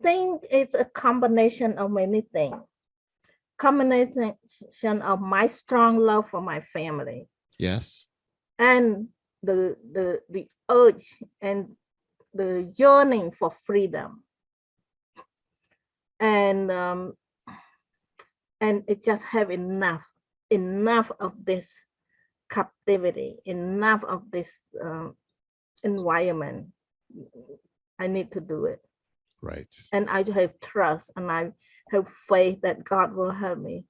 think it's a combination of many things. Combination of my strong love for my family Yes. and the urge and the yearning for freedom, and it just have enough of this captivity, enough of this environment. I need to do it, Right. and I have trust, and I have faith that God will help me.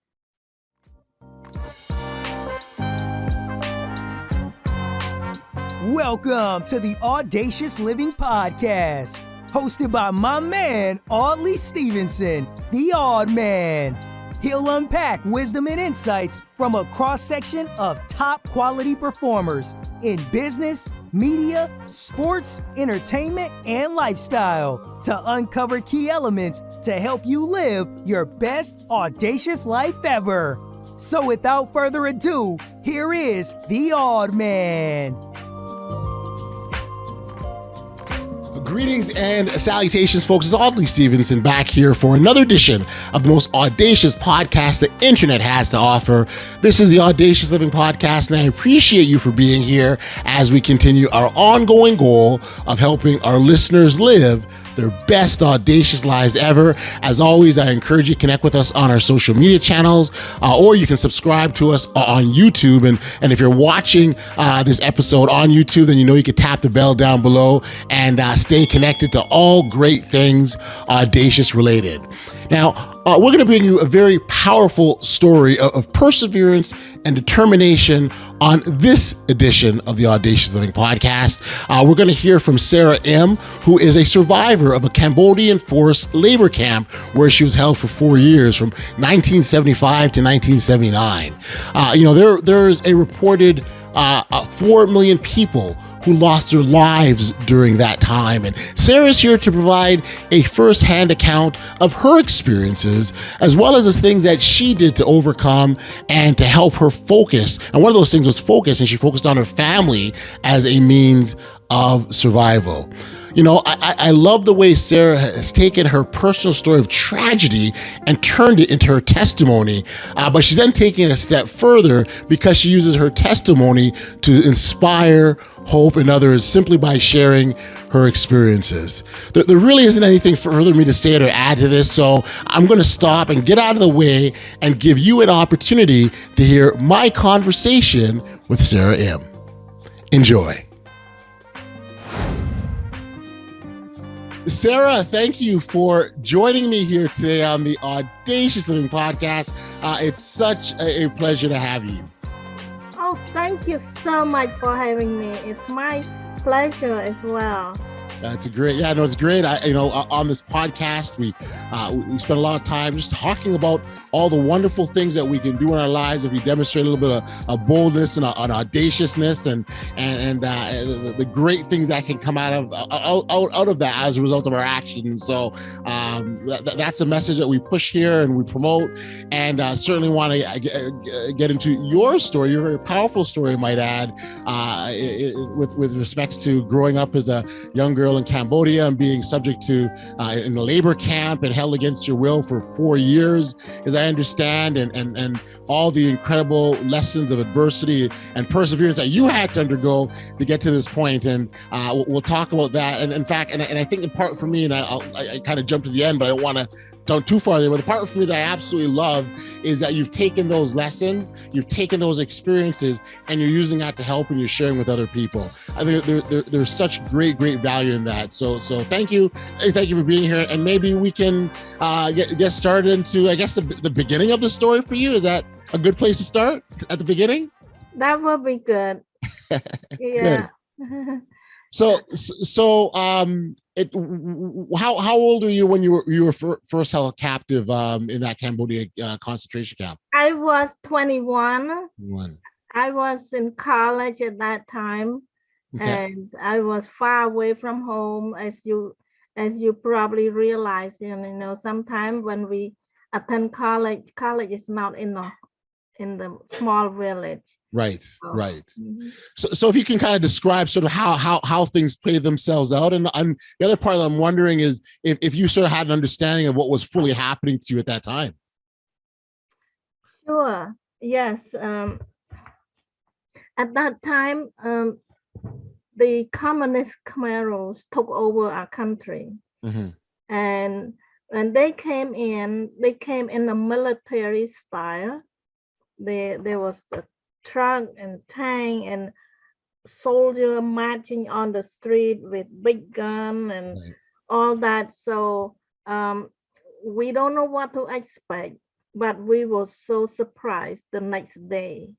Welcome to the Audacious Living Podcast, hosted by my man, Audley Stevenson, the Odd Man. He'll unpack wisdom and insights from a cross-section of top quality performers in business, media, sports, entertainment, and lifestyle to uncover key elements to help you live your best audacious life ever. So without further ado, here is the Odd Man. Greetings and salutations, folks. It's Audley Stevenson back here for another edition of the most audacious podcast the internet has to offer. This is the Audacious Living Podcast, and I appreciate you for being here as we continue our ongoing goal of helping our listeners live their best audacious lives ever. As always, I encourage you to connect with us on our social media channels, or you can subscribe to us on YouTube. And if you're watching this episode on YouTube, then you know you can tap the bell down below and stay connected to all great things audacious related. Now, we're going to bring you a very powerful story of perseverance and determination on this edition of the Audacious Living Podcast. We're going to hear from Sara Im, who is a survivor of a Cambodian forced labor camp where she was held for 4 years, from 1975 to 1979. There's a reported 4 million people who lost their lives during that time. And Sara's here to provide a first-hand account of her experiences, as well as the things that she did to overcome and to help her focus. And one of those things was focus, and she focused on her family as a means of survival. You know, I love the way Sara has taken her personal story of tragedy and turned it into her testimony, but she's then taking it a step further because she uses her testimony to inspire hope in others simply by sharing her experiences. There really isn't anything further for me to say or add to this, so I'm going to stop and get out of the way and give you an opportunity to hear my conversation with Sara Im. Enjoy. Sara, thank you for joining me here today on the Audacious Living Podcast. It's such a pleasure to have you. Oh, thank you so much for having me. It's my pleasure as well. It's great. Yeah, no, it's great. On this podcast, we spend a lot of time just talking about all the wonderful things that we can do in our lives if we demonstrate a little bit of boldness and an audaciousness and the great things that can come out of that as a result of our actions. So that's a message that we push here and we promote, and certainly want to get into your story, your very powerful story, I might add, with respects to growing up as a young girl in Cambodia and being subject to in a labor camp and held against your will for 4 years, as I understand, and all the incredible lessons of adversity and perseverance that you had to undergo to get to this point. And we'll talk about that. And in fact, and I think in part for me, and I kind of jumped to the end, but I don't want to don't too far there, but the part for me that I absolutely love is that you've taken those lessons, you've taken those experiences, and you're using that to help and you're sharing with other people. I think there's such great value in that. So thank you for being here, and maybe we can get started into, I guess, the beginning of the story for you. Is that a good place to start, at the beginning? That would be good. Yeah. Good. So how old were you when you were first held captive in that Cambodia concentration camp? I was 21. One. I was in college at that time, Okay. and I was far away from home, as you probably realize. And sometimes when we attend college is not in the small village. Right. Oh, Right. mhm. So if you can kind of describe sort of how things play themselves out, and the other part that I'm wondering is if you sort of had an understanding of what was fully happening to you at that time. Sure. Yes. At that time, the communist Khmeros took over our country, Mm-hmm. and when they came in a military style. There was the truck and tank and soldier marching on the street with big gun and Right. all that. So we don't know what to expect, but we were so surprised the next day.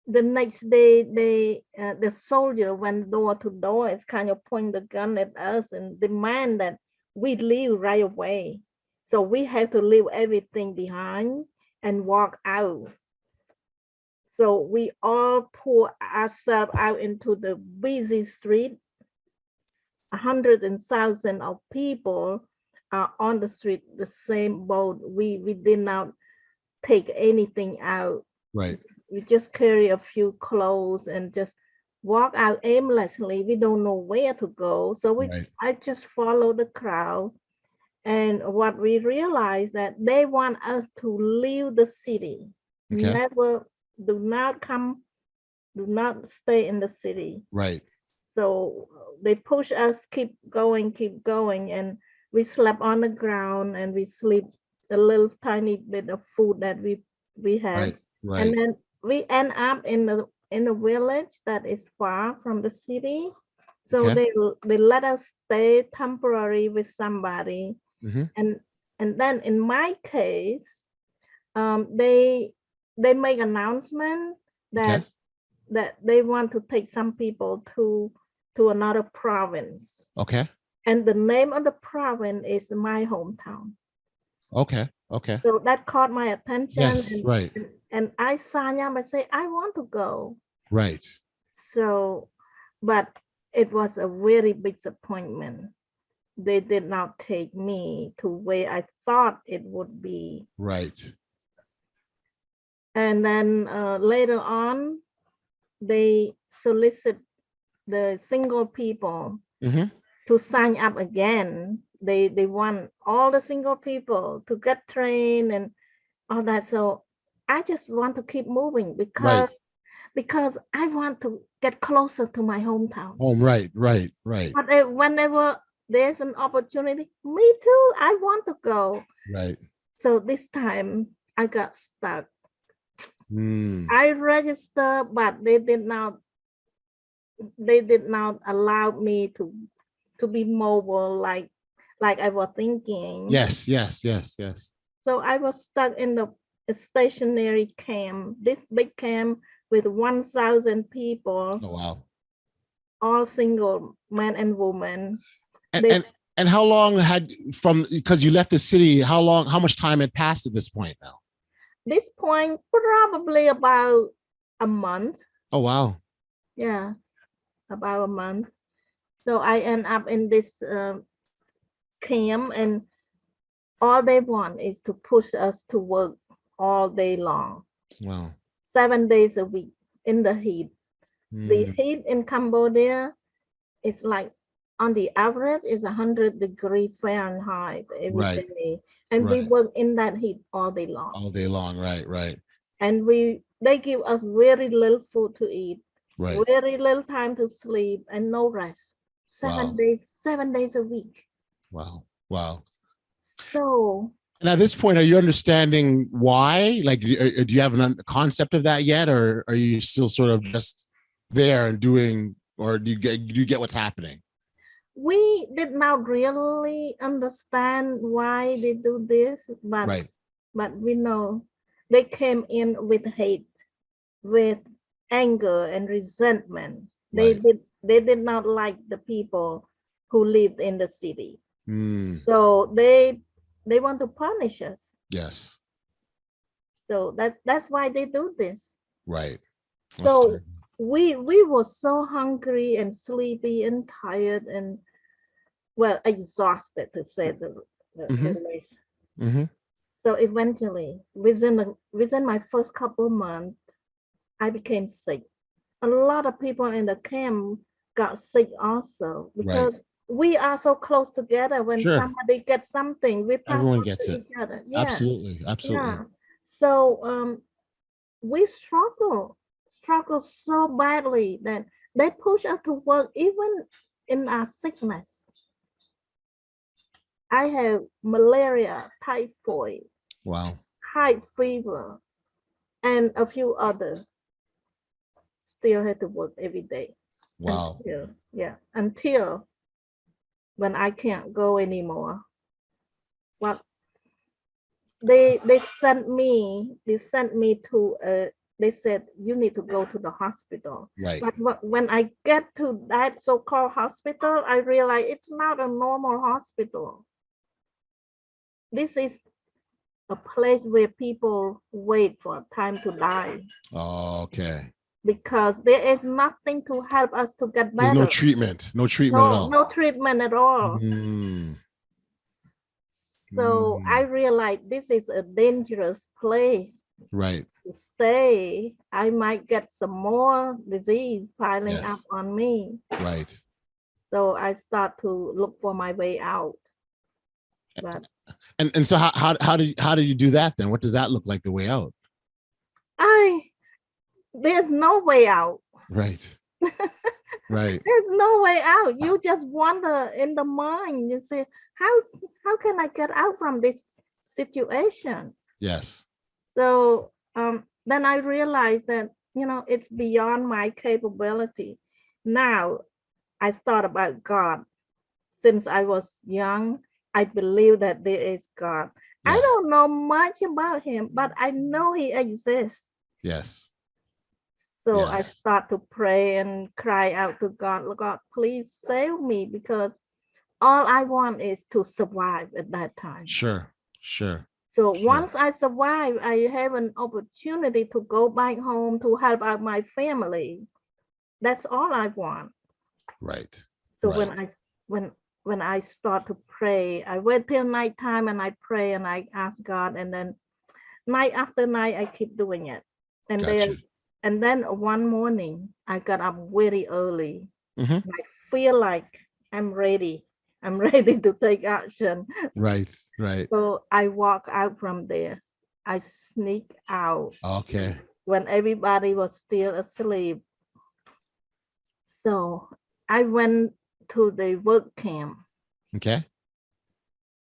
The next day, the soldier went door to door. It's kind of point the gun at us and demand that we leave right away. So we have to leave everything behind and walk out. So we all pour ourselves out into the busy street. Hundreds and thousands of people are on the street, the same boat. We did not take anything out. Right. We just carry a few clothes and just walk out aimlessly. We don't know where to go. So Right. I just follow the crowd. And what we realized that they want us to leave the city. Okay. Never, do not stay in the city. Right. So they push us, keep going, and we slept on the ground and we sleep a little tiny bit of food that we had. Right. Right. And then we end up in a village that is far from the city. So Okay. they let us stay temporary with somebody. Mm-hmm. And then in my case, they make announcement that Okay. they want to take some people to another province. Okay. And the name of the province is my hometown. Okay. Okay. So that caught my attention. Yes. Right. And I signed up and say, I want to go. Right. So, but it was a very big disappointment. They did not take me to where I thought it would be. Right. And then later on, they solicit the single people Mm-hmm. to sign up again. They want all the single people to get trained and all that. So I just want to keep moving Right. because I want to get closer to my hometown. Oh, right. Right. Right. But whenever there's an opportunity, me too, I want to go. Right. So this time I got stuck. Mm. I registered, but they did not allow me to be mobile like I was thinking. Yes. Yes. Yes. Yes. So I was stuck in the stationary camp, this big camp with 1,000 people, Oh, wow. all single men and women. And, They, and and how long had because you left the city? How much time had passed at this point now? this point, probably about a month. Oh, wow. Yeah, about a month. So I end up in this camp, and all they want is to push us to work all day long, Wow. 7 days a week in the heat. The Mm. heat in Cambodia is like, on the average, is 100 degrees Fahrenheit every Right. day. And we Right. work in that heat all day long. All day long. Right. Right. And they give us very little food to eat, Right. very little time to sleep, and no rest. Wow. 7 days a week. Wow. Wow. So And at this point, are you understanding why? Like, do you have a concept of that yet, or are you still sort of just there and doing, or do you get what's happening? we did not really understand why they do this, Right. but we know they came in with hate, with anger and resentment. Right. They did not like the people who lived in the city. Mm. So they want to punish us. Yes. So that's why they do this. Right. That's So terrible. we were so hungry and sleepy and tired and, well, exhausted, to say the least. Mm-hmm. So eventually, within my first couple of months, I became sick. A lot of people in the camp got sick also Right. because we are so close together. When Sure. somebody gets something, we pass Everyone on gets to it. each other. Yeah, Absolutely. Absolutely. yeah. So we struggle so badly that they push us to work even in our sickness. I have malaria, typhoid, Wow. high fever, and a few others. Still had to work every day Wow. until when I can't go anymore. Well, they sent me to they said you need to go to the hospital. Right. But when I get to that so-called hospital, I realize it's not a normal hospital. This is a place where people wait for time to die Okay. because there is nothing to help us to get There's no better. treatment. No treatment at No, all. no treatment at all. Mm. So I Mm. realized this is a dangerous place Right. to stay. I might get some more disease piling up Yes. on me. Right. So I start to look for my way out. But And so how do you do that then? What does that look like, the way out? I there's no way out. Right. Right. There's no way out. You just wonder in the mind. You say, how can I get out from this situation? Yes. So then I realized that it's beyond my capability. Now I thought about God. Since I was young, I believe that there is God. I Yes. don't know much about him, but I know he exists. Yes. So I Yes. start to pray and cry out to God, God, please save me, because all I want is to survive at that time. Sure. Sure. So Sure. once I survive, I have an opportunity to go back home to help out my family. That's all I want. Right. So Right. when I start to pray, I wait till nighttime and I pray and I ask God, and then night after night I keep doing it. And Gotcha. then one morning I got up very early. Hmm. I feel like I'm ready. I'm ready to take action. Right. Right. So I walk out from there. I sneak out Okay. when everybody was still asleep. So I went to the work camp, Okay.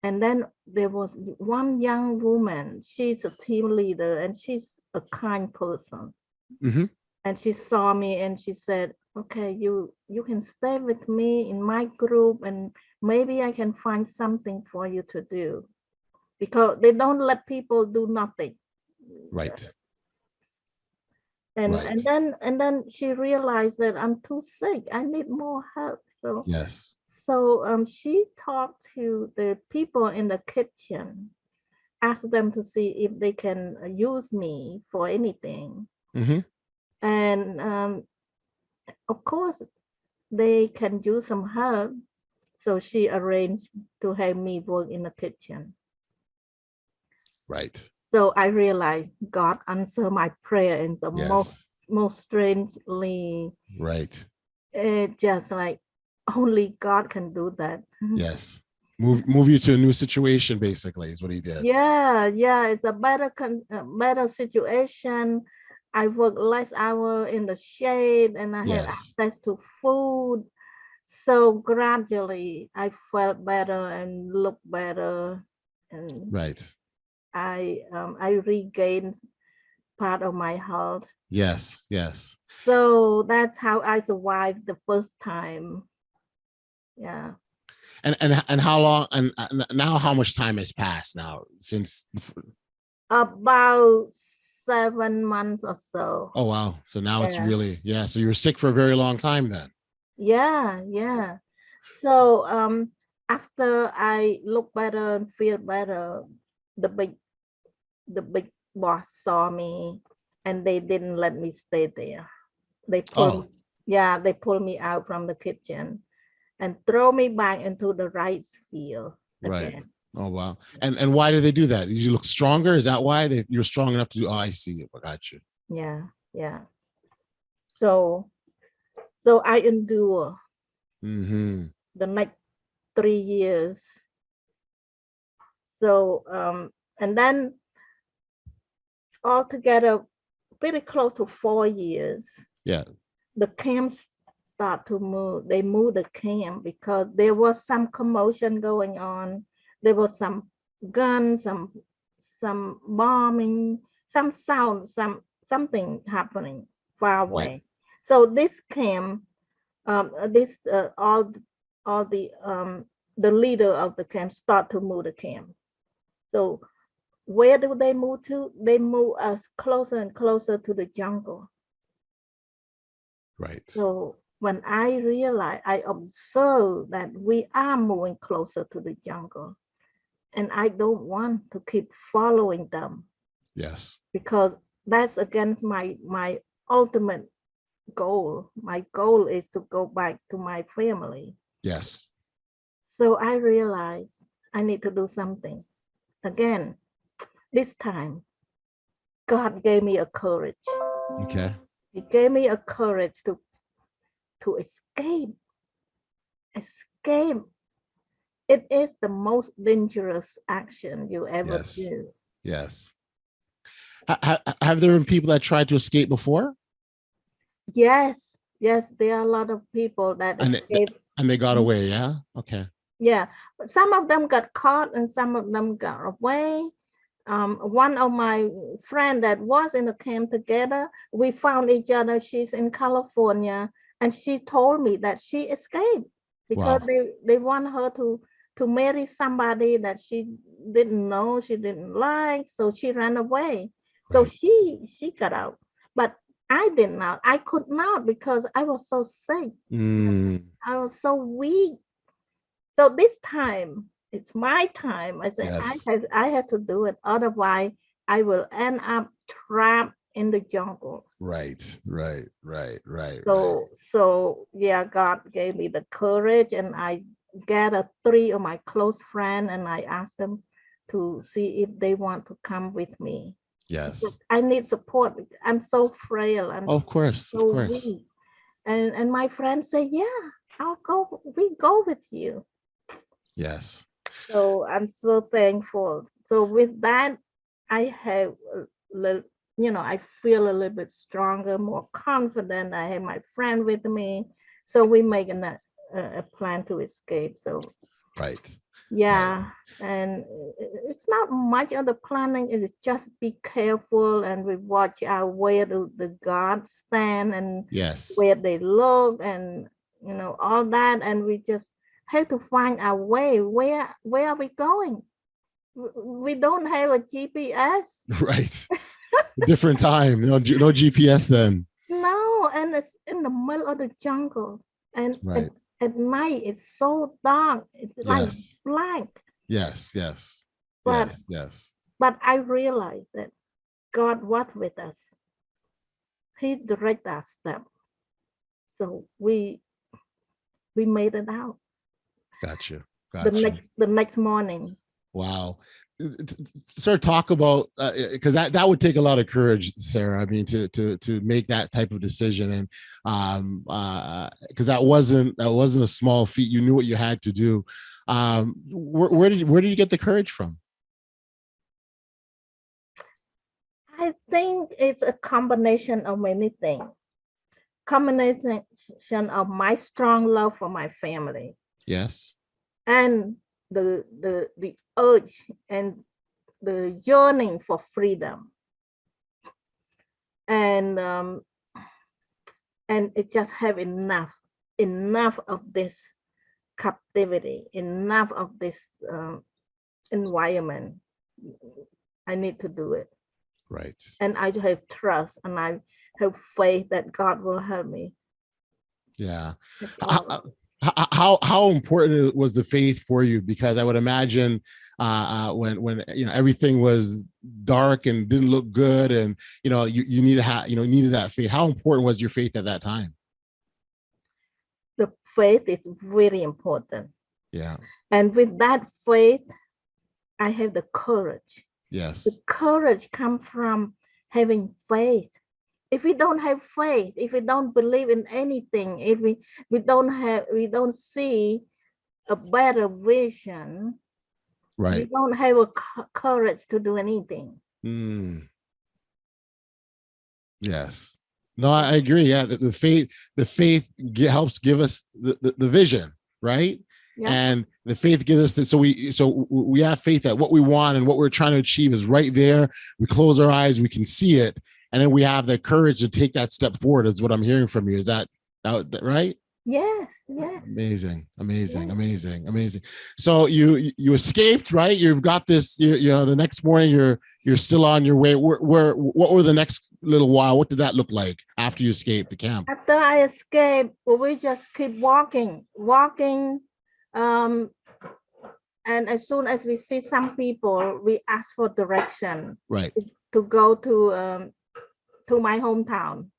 and then there was one young woman. She's a team leader and she's a kind person. Hmm. And she saw me and she said, okay, you can stay with me in my group and maybe I can find something for you to do, because they don't let people do nothing. Right. And Right. then she realized that I'm too sick, I need more help. Yes. So she talked to the people in the kitchen, asked them to see if they can use me for anything. Hmm. And of course, they can use some help. So she arranged to have me work in the kitchen. Right. So I realized God answered my prayer in the Yes. most strangely. Right. Just like only God can do that. Yes. Move you to a new situation, basically, is what he did. Yeah, it's a better situation. I work less hour in the shade and I have Yes. access to food. So gradually I felt better and looked better, and Right. I regained part of my health. Yes. Yes. So that's how I survived the first time. Yeah. And how long, and now how much time has passed now since? About 7 months or so. Oh wow. So now it's Yeah. really, yeah. So you were sick for a very long time then. Yeah. So after I look better and feel better, the big boss saw me and they didn't let me stay there. They Oh, pulled me out from the kitchen and throw me back into the rice field right. again. Oh wow. And why did they do that? Did you look stronger? Is that why you're strong enough to do? Oh, I see it. I got you. Yeah. So I endure the next 3 years. So and then altogether pretty close to 4 years. Yeah. The camps start to move. They moved the camp because there was some commotion going on. There was some guns, some bombing, some sound, something happening far away. Right. So this camp, this all the leader of the camp start to move the camp. So where do they move to? They move us closer and closer to the jungle. Right. So when I realized, I observed that we are moving closer to the jungle, and I don't want to keep following them. Yes. Because that's against my ultimate goal. My goal is to go back to my family. Yes. So I realized I need to do something. Again, this time, God gave me a courage. Okay. He gave me a courage to escape. Escape. It is the most dangerous action you ever Yes. do. Yes. Have there been people that tried to escape before? Yes, there are a lot of people that escape. And they got away. Yeah. Okay. Yeah, but some of them got caught and some of them got away. One of my friend that was in the camp together, we found each other. She's in California, and she told me that she escaped because they want her to marry somebody that she didn't know, she didn't like, so she ran away. So Right. she got out, but I did not. I could not because I was so sick. I was so weak. So this time, it's my time. I said, Yes. I have to do it. Otherwise, I will end up trapped in the jungle. Right. So yeah, God gave me the courage, and I gathered 3 of my close friends, and I asked them to see if they want to come with me. Yes. I need support. I'm so frail. I'm Of course. Of so course. weak. And my friends say, yeah, I'll go. We go with you. Yes. So I'm so thankful. So with that, I have a little, I feel a little bit stronger, more confident. I have my friend with me. So we make a plan to escape. So Right. yeah, and it's not much of the planning. It is just be careful, and we watch out where the guards stand and Yes. where they look, and all that, and we just have to find our way. Where are we going? We don't have a GPS. Right. Different time. No GPS then. No, and it's in the middle of the jungle, and Right. at night it's so dark. It's like Yes. blank. Yes. Yes. But Yes. but I realized that God was with us. He directed our step. So we made it out. Gotcha. The next morning. Wow. Sir, talk about because that would take a lot of courage, Sarah. I mean, to make that type of decision, and because that wasn't a small feat. You knew what you had to do. Where did you get the courage from? I think it's a combination of many things. Combination of my strong love for my family. Yes. And the urge and the yearning for freedom. And it just have enough of this captivity, enough of this environment. I need to do it. Right. And I have trust, and I have faith that God will help me. Yeah. How important was the faith for you? Because I would imagine when everything was dark and didn't look good, and you need to have needed that faith. How important was your faith at that time? The faith is very important. Yeah. And with that faith, I have the courage. Yes. The courage comes from having faith if we don't have faith, if we don't believe in anything, if we don't see a better vision, we Right. don't have a courage to do anything. Yes. No, I agree. Yeah, the faith helps give us the vision, right? Yeah. And the faith gives us that. So we have faith that what we want and what we're trying to achieve is right there. We close our eyes, we can see it, and then we have the courage to take that step forward. Is what I'm hearing from you. Is that right? Yes. Yes. Amazing, amazing, Yes. amazing, amazing. So you escaped, right? You've got this. You know, the next morning you're still on your way. What were the next little while? What did that look like after you escaped the camp? After I escaped, we just keep walking. Um, and as soon as we see some people, we ask for direction Right, to go to my hometown.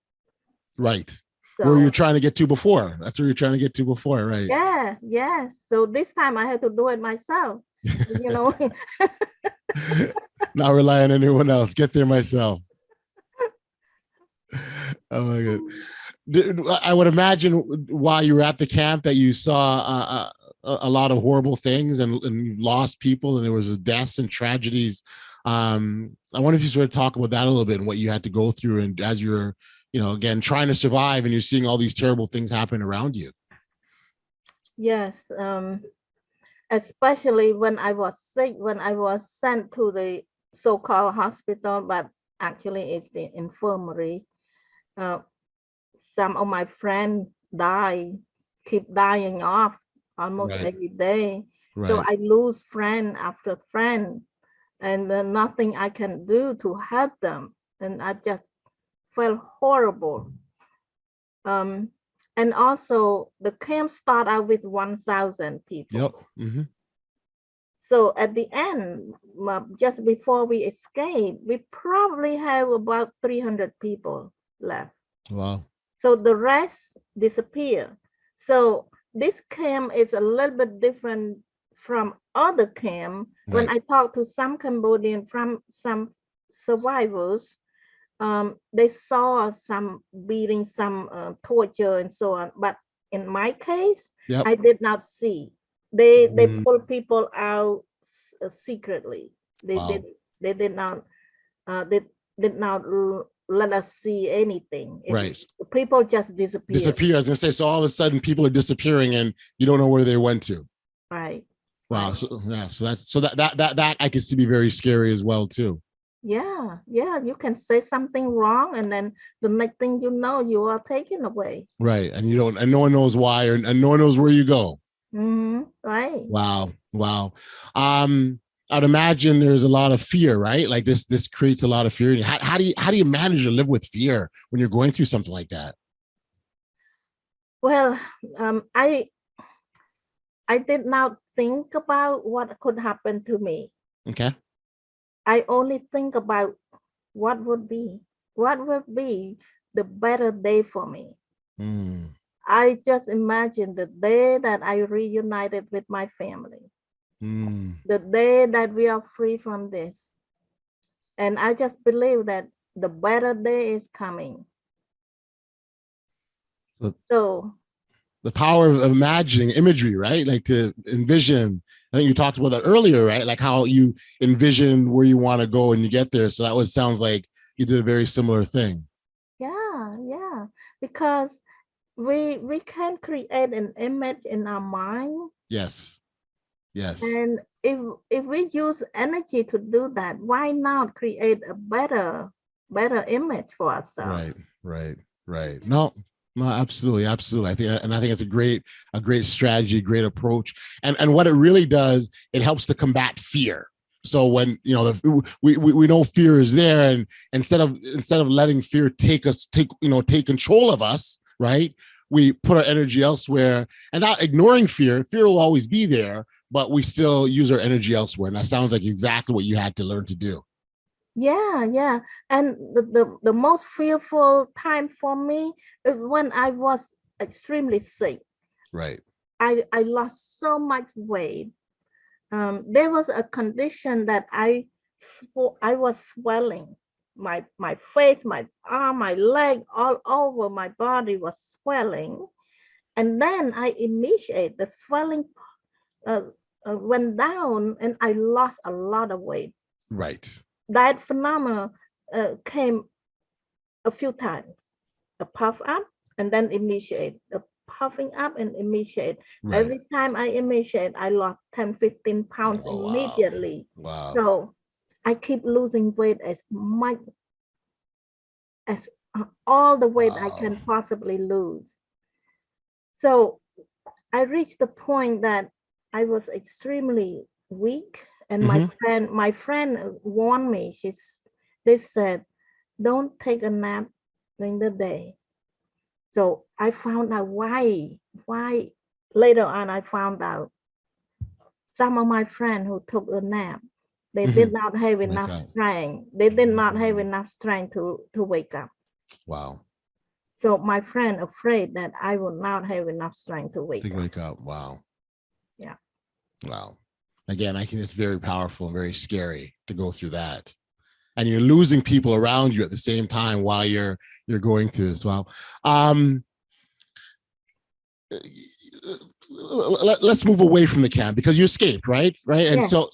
right. So, Where you're trying to get to before. That's where you're trying to get to before, right? yeah, yes. So this time I had to do it myself. You know. Not rely on anyone else. Get there myself. Oh my god. I would imagine while you were at the camp that you saw a lot of horrible things and you lost people and there was deaths and tragedies. I wonder if you sort of talk about that a little bit and what you had to go through, and as you're, you know, again trying to survive and you're seeing all these terrible things happen around you. Yes, especially when I was sick, when I was sent to the so-called hospital, but actually it's the infirmary. Some of my friends keep dying off almost Right. every day. Right. So I lose friend after friend, and nothing I can do to help them. And I just felt horrible. And also the camp start out with 1,000 people. Yep. Mm-hmm. So at the end, just before we escape, we probably have about 300 people left. Wow. So the rest disappear. So this camp is a little bit different from other camp. Right. When I talk to some Cambodian, from some survivors, they saw some beating, some torture and so on. But in my case, Yep. I did not see. They pull people out secretly. Wow. They did not let us see anything. Right. People just disappear. I was gonna say, so all of a sudden people are disappearing and you don't know where they went to. Right. Wow. Right. So yeah, so that I can see be very scary as well too. Yeah, you can say something wrong, and then the next thing you know, you are taken away. Right. And you don't, and no one knows why, and no one knows where you go. Mm-hmm. Right. Wow. I'd imagine there's a lot of fear, right? Like this creates a lot of fear. How do you manage to live with fear when you're going through something like that? Well, I did not think about what could happen to me. Okay. I only think about what would be the better day for me. I just imagine the day that I reunited with my family, the day that we are free from this. And I just believe that the better day is coming. So the power of imagining imagery, right? Like to envision. I think you talked about that earlier, right? Like how you envision where you want to go and you get there. So that sounds like you did a very similar thing. Yeah. Because we can create an image in our mind. Yes. And if we use energy to do that, why not create a better image for ourselves? Right. No, absolutely. I think it's a great strategy, great approach. And what it really does, it helps to combat fear. So when, you know, we know fear is there, and instead of letting fear take control of us, right? We put our energy elsewhere, and not ignoring fear. Fear will always be there, but we still use our energy elsewhere. And that sounds like exactly what you had to learn to do. Yeah. And the most fearful time for me is when I was extremely sick. Right. I lost so much weight. There was a condition that I was swelling. my face, my arm, my leg, all over my body was swelling. And then I initiate the swelling uh, went down, and I lost a lot of weight. Right. That phenomenon came a few times. A puff up and then initiate, a puffing up and initiate. Right. Every time I initiate, I lost 10, 15 pounds immediately. Wow. So I keep losing weight as much as all the weight I can possibly lose. So I reached the point that I was extremely weak, and my friend warned me. They said, don't take a nap during the day. So I found out why later on. I found out some of my friends who took a nap, they did not have enough strength. They did not have enough strength to wake up. Wow. So my friend afraid that I would not have enough strength to wake up. Wow. Yeah. Wow. Again, I think it's very powerful and very scary to go through that. And you're losing people around you at the same time while you're going through this. Wow. Let's move away from the camp, because you escaped, right? And so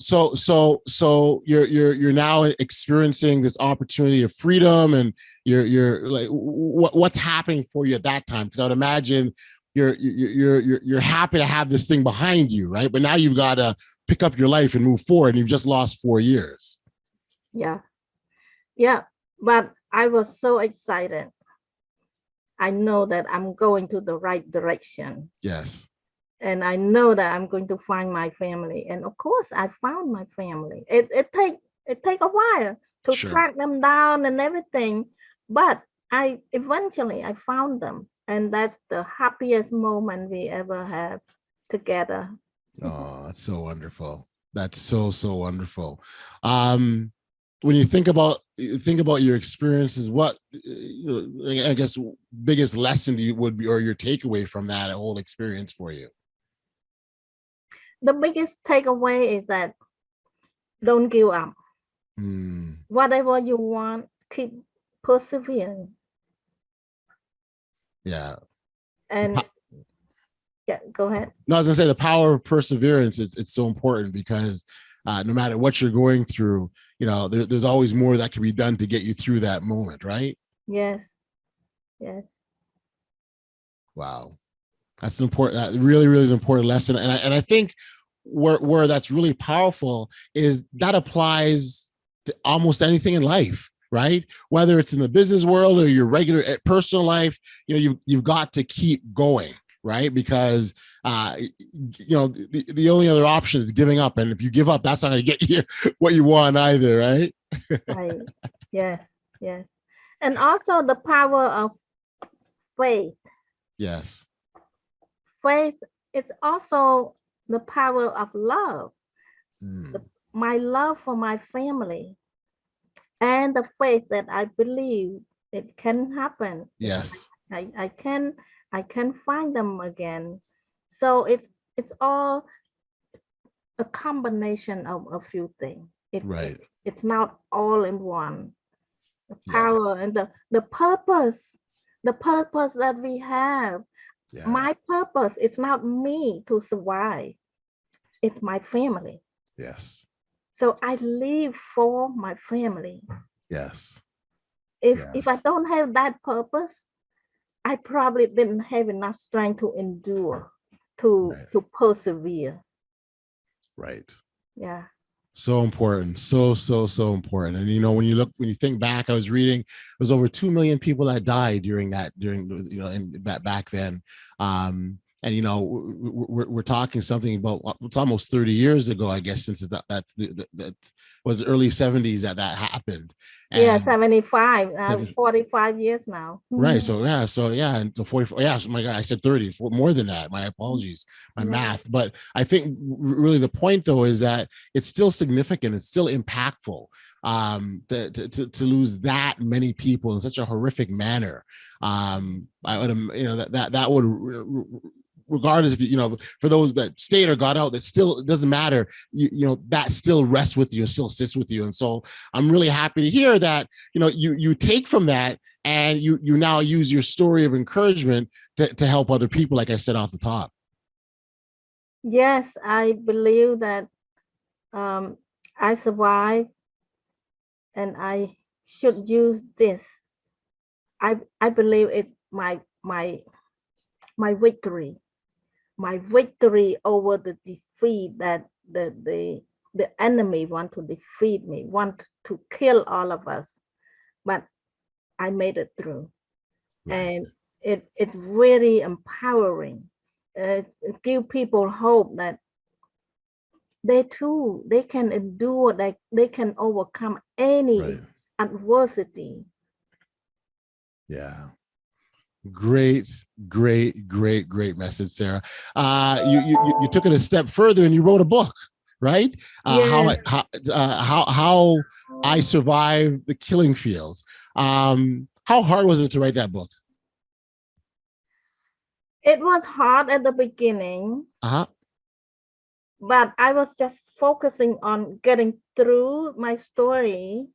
you're now experiencing this opportunity of freedom, and you're like, what's happening for you at that time? Because I would imagine you're happy to have this thing behind you, right? But now you've got to pick up your life and move forward, and you've just lost 4 years. Yeah, but I was so excited. I know that I'm going to the right direction. Yes. And I know that I'm going to find my family. And of course, I found my family. It take a while to track them down and everything. But I found them. And that's the happiest moment we ever had together. Oh, that's so wonderful. That's so wonderful. When you think about your experiences, what I guess biggest lesson would be, or your takeaway from that whole experience for you? The biggest takeaway is that don't give up. Whatever you want, keep persevering. Yeah. And yeah, go ahead. No, I was gonna say the power of perseverance. It's so important, because no matter what you're going through, there's always more that can be done to get you through that moment, right? Yes. Wow, that's important. That really is an important lesson, and I think where that's really powerful is that applies to almost anything in life, right? Whether it's in the business world or your regular personal life, you've got to keep going. Right? Because, the only other option is giving up. And if you give up, that's not going to get you what you want either. Right? Right. Yes. And also the power of faith. Yes. Faith is also the power of love. My love for my family, and the faith that I believe it can happen. Yes. I can find them again. So it's all a combination of a few things. It's not all in one. The power and the purpose that we have. Yeah. My purpose, it's not me to survive. It's my family. Yes. So I live for my family. Yes. If I don't have that purpose, I probably didn't have enough strength to endure, to persevere. Right. Yeah. So important. So important. And when you think back, I was reading, it was over 2 million people that died during back then. And we're talking something about, it's almost 30 years ago, I guess, since that was early 70s that happened. And 75, 45 years now. Right. So and the 44. Yeah. Oh my God, I said 30. More than that. My apologies. My math. But I think really the point though is that it's still significant. It's still impactful. To lose that many people in such a horrific manner. I would, that would regardless if for those that stayed or got out, that still, it doesn't matter. That still rests with you, still sits with you. And so I'm really happy to hear that, you take from that and you now use your story of encouragement to help other people, like I said off the top. Yes, I believe that I survived, and I should use this. I believe it's my victory, over the defeat that the enemy want to defeat me, want to kill all of us, but I made it through. Right. And it's very empowering. It give people hope that they too, they can endure, they can overcome any Right. adversity. Yeah. Great message, Sara. You took it a step further and you wrote a book, right? Yeah. How I survived the killing fields. How hard was it to write that book? It was hard at the beginning, but I was just focusing on getting through my story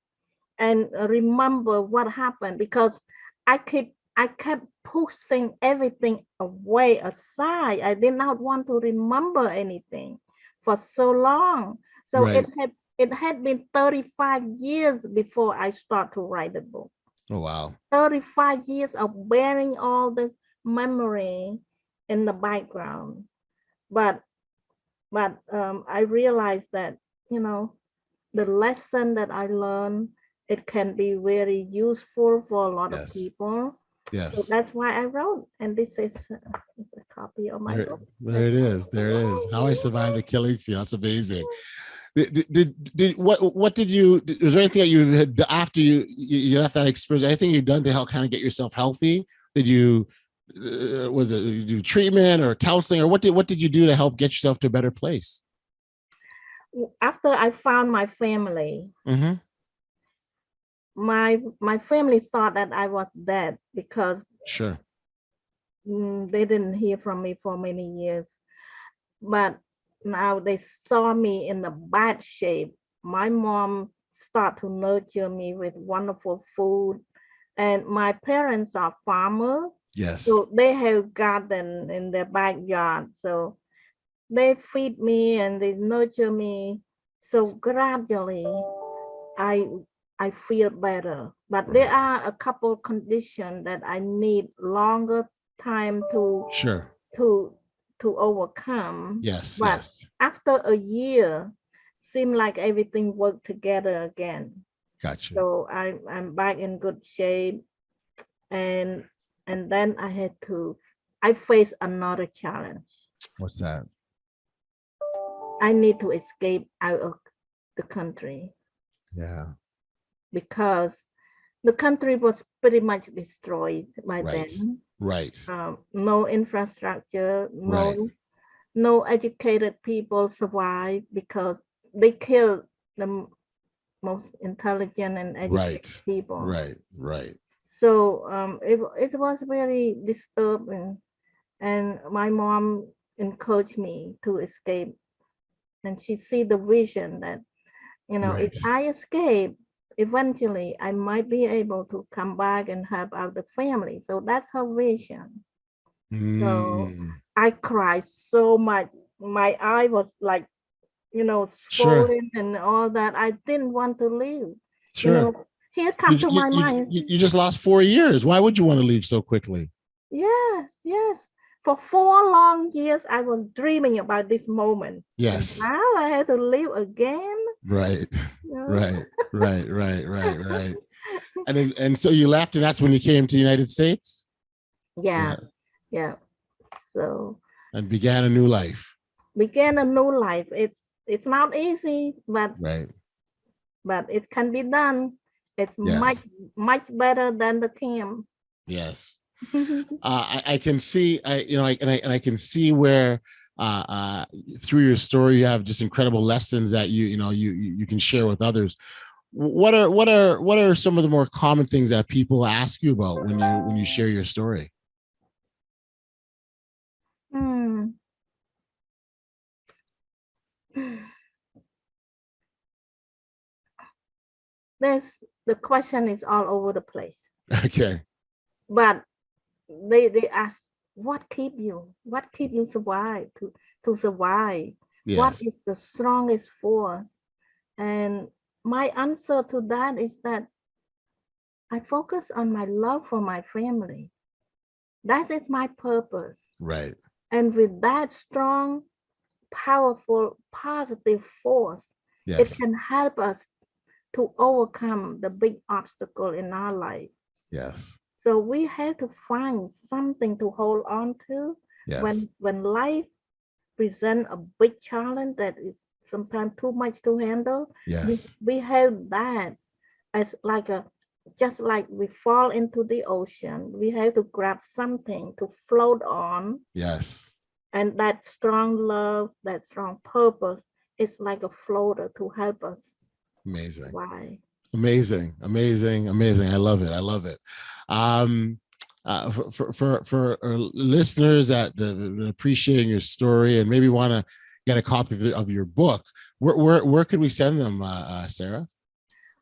and remember what happened, because I kept pushing everything away aside. I did not want to remember anything for so long. So Right. it had been 35 years before I start to write the book. Oh, wow. 35 years of bearing all this memory in the background. But I realized that, the lesson that I learned, it can be very useful for a lot of people. Yes. So that's why I wrote, and this is a copy of my book. There it is. How I Survived the Killing Field. That's amazing. What did you, was there anything that you had after you left that experience, anything you've done to help kind of get yourself healthy? Did you was it you do treatment or counseling, or what did you do to help get yourself to a better place? After I found my family, my family thought that I was dead, because sure, they didn't hear from me for many years. But now they saw me in a bad shape. My mom started to nurture me with wonderful food, and my parents are farmers. Yes. So they have garden in their backyard. So they feed me and they nurture me. So gradually I feel better. But there are a couple conditions that I need longer time to sure to overcome. Yes. But after a year, seemed like everything worked together again. Gotcha. So I'm back in good shape, and then I faced another challenge. What's that? I need to escape out of the country. Yeah. Because the country was pretty much destroyed by then. Right. No infrastructure, no educated people survive, because they killed the most intelligent and educated people. Right. So it was very disturbing, and my mom encouraged me to escape, and she see the vision that, if I escape, eventually I might be able to come back and help out the family. So that's her vision. So I cried so much. My eye was like, swollen and all that. I didn't want to leave. Sure. Here come to my mind. You just lost 4 years. Why would you want to leave so quickly? Yes. For 4 long years, I was dreaming about this moment. Yes. And now I had to live again. Right. And so you left, and that's when you came to the United States? Yeah. So. And began a new life. It's not easy, but it can be done. It's much better than the camp. Yes. I can see, I can see where through your story you have just incredible lessons that you can share with others. What are some of the more common things that people ask you about when you share your story? there's the question is all over the place. Okay. But they ask, what keep you survive to survive? What Yes. is the strongest force? And my answer to that is that I focus on my love for my family. That is my purpose. Right. And with that strong, powerful, positive force, it Yes. can help us to overcome the big obstacle in our life. Yes. So we have to find something to hold on to Yes. when life present a big challenge that is sometimes too much to handle. Yes. We have that as like a, just like we fall into the ocean, we have to grab something to float on, Yes. and that strong love, that strong purpose is like a floater to help us. Amazing. Why? Amazing. Amazing. Amazing. I love it. I love it. Um, for listeners that appreciating your story and maybe want to get a copy of your book, where could we send them, Sarah?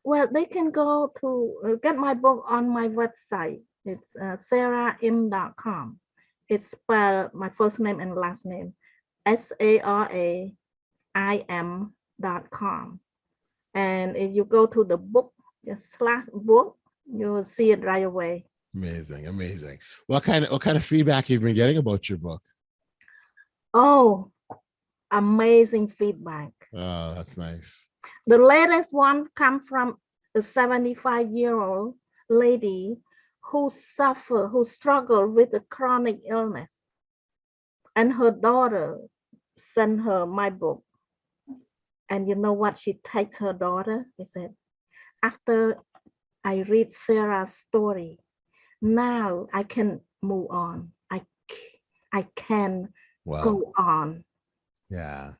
Well, they can go to get my book on my website. It's saraim.com. It's spelled my first name and last name, SARAIM.com. And if you go to the book, just slash book, you will see it right away. Amazing. Amazing. What kind of feedback you've been getting about your book? Oh, amazing feedback. Oh, that's nice. The latest one come from a 75-year-old lady who struggled with a chronic illness. And her daughter sent her my book. And you know what she texted her daughter? She said, after I read Sarah's story, now I can move on. I can go on. Yeah.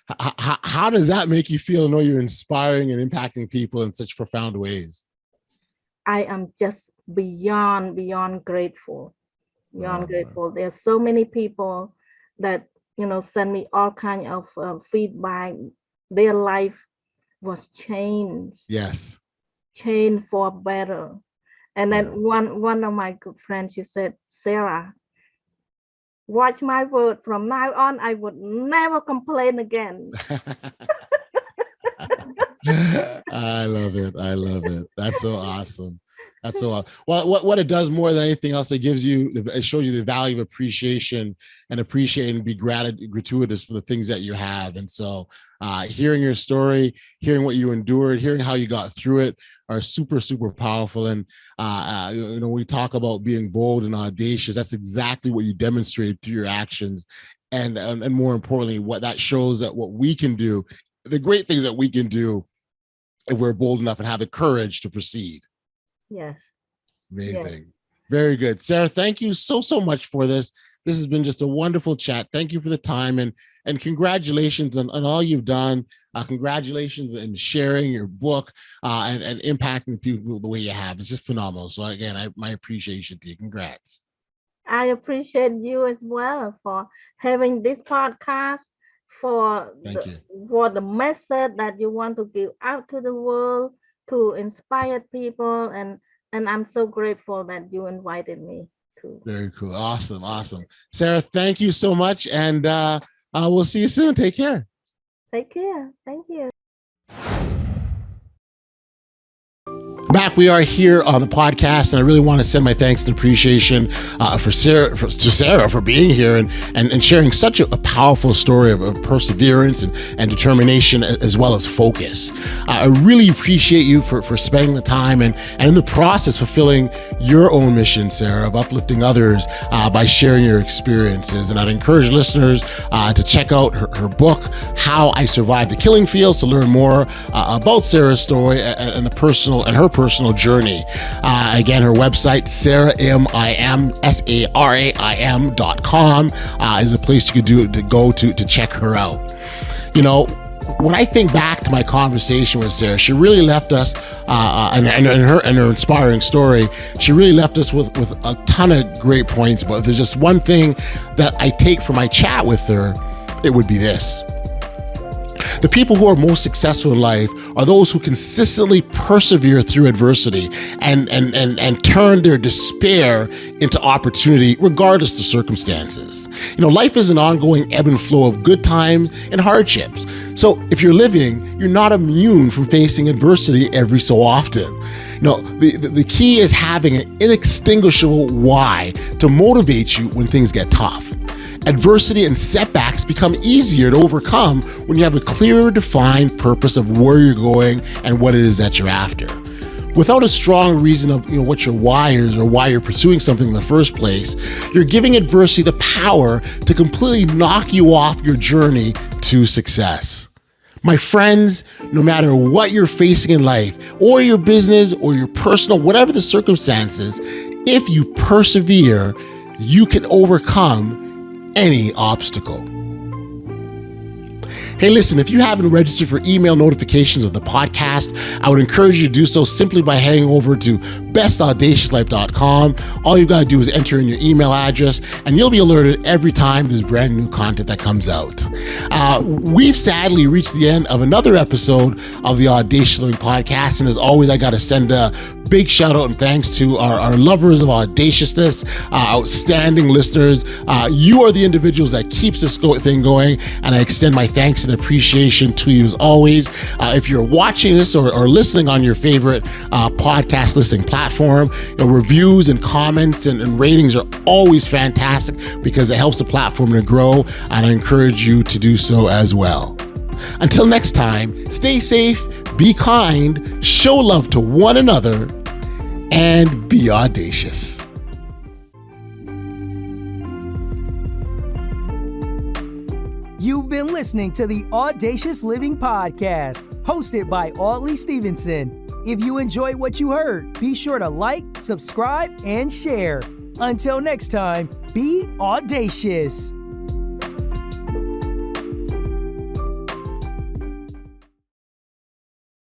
How does that make you feel? Know you're inspiring and impacting people in such profound ways. I am just beyond grateful. Grateful. There's so many people that send me all kind of feedback. Their life was changed. Yes. Changed for better. And then one of my good friends, she said, Sarah, watch my word. From now on, I would never complain again. I love it. I love it. That's so awesome. That's so awesome. Well, what it does more than anything else, it shows you the value of appreciation and appreciate and be gratuitous for the things that you have. And so hearing your story, hearing what you endured, hearing how you got through it are super, super powerful. And, we talk about being bold and audacious. That's exactly what you demonstrated through your actions. And more importantly, what that shows that what we can do, the great things that we can do if we're bold enough and have the courage to proceed. Yes. Amazing. Yes. Very good. Sarah, thank you so much for this. This has been just a wonderful chat. Thank you for the time and congratulations on all you've done. Congratulations in sharing your book and impacting people the way you have. It's just phenomenal. So again, my appreciation to you. Congrats. I appreciate you as well for having this podcast, for the message that you want to give out to the world, to inspire people, and I'm so grateful that you invited me to. Very cool. Awesome. Sarah, thank you so much, and we'll see you soon. Take care. Take care. Thank you. Back we are here on the podcast, and I really want to send my thanks and appreciation to Sarah for being here and sharing such a powerful story of perseverance and determination as well as focus. I really appreciate you for spending the time and in the process fulfilling your own mission, Sarah, of uplifting others by sharing your experiences. And I'd encourage listeners to check out her book, How I Survived the Killing Fields, to learn more about Sarah's story and her personal journey. Again, her website, saraim.com, is a place you could go to check her out. When I think back to my conversation with Sarah, she really left us, and her inspiring story, she really left us with a ton of great points. But if there's just one thing that I take from my chat with her, it would be this. The people who are most successful in life are those who consistently persevere through adversity and turn their despair into opportunity regardless of the circumstances. Life is an ongoing ebb and flow of good times and hardships. So if you're living, you're not immune from facing adversity every so often. The key is having an inextinguishable why to motivate you when things get tough. Adversity and setbacks become easier to overcome when you have a clearer defined purpose of where you're going and what it is that you're after. Without a strong reason of what your why is or why you're pursuing something in the first place, you're giving adversity the power to completely knock you off your journey to success. My friends, no matter what you're facing in life, or your business, or your personal, whatever the circumstances, if you persevere, you can overcome any obstacle. Hey, listen, if you haven't registered for email notifications of the podcast, I would encourage you to do so simply by heading over to bestaudaciouslife.com. All you got to do is enter in your email address, and you'll be alerted every time there's brand new content that comes out. We've sadly reached the end of another episode of the Audacious Living Podcast, and as always, I got to send a big shout out and thanks to our lovers of audaciousness, outstanding listeners. You are the individuals that keeps this thing going, and I extend my thanks and appreciation to you as always. If you're watching this or listening on your favorite podcast listening platform, reviews and comments and ratings are always fantastic because it helps the platform to grow, and I encourage you to do so as well. Until next time, stay safe, be kind, show love to one another, and be audacious. You've been listening to the Audacious Living Podcast, hosted by Audley Stevenson. If you enjoyed what you heard, be sure to like, subscribe, and share. Until next time, be audacious.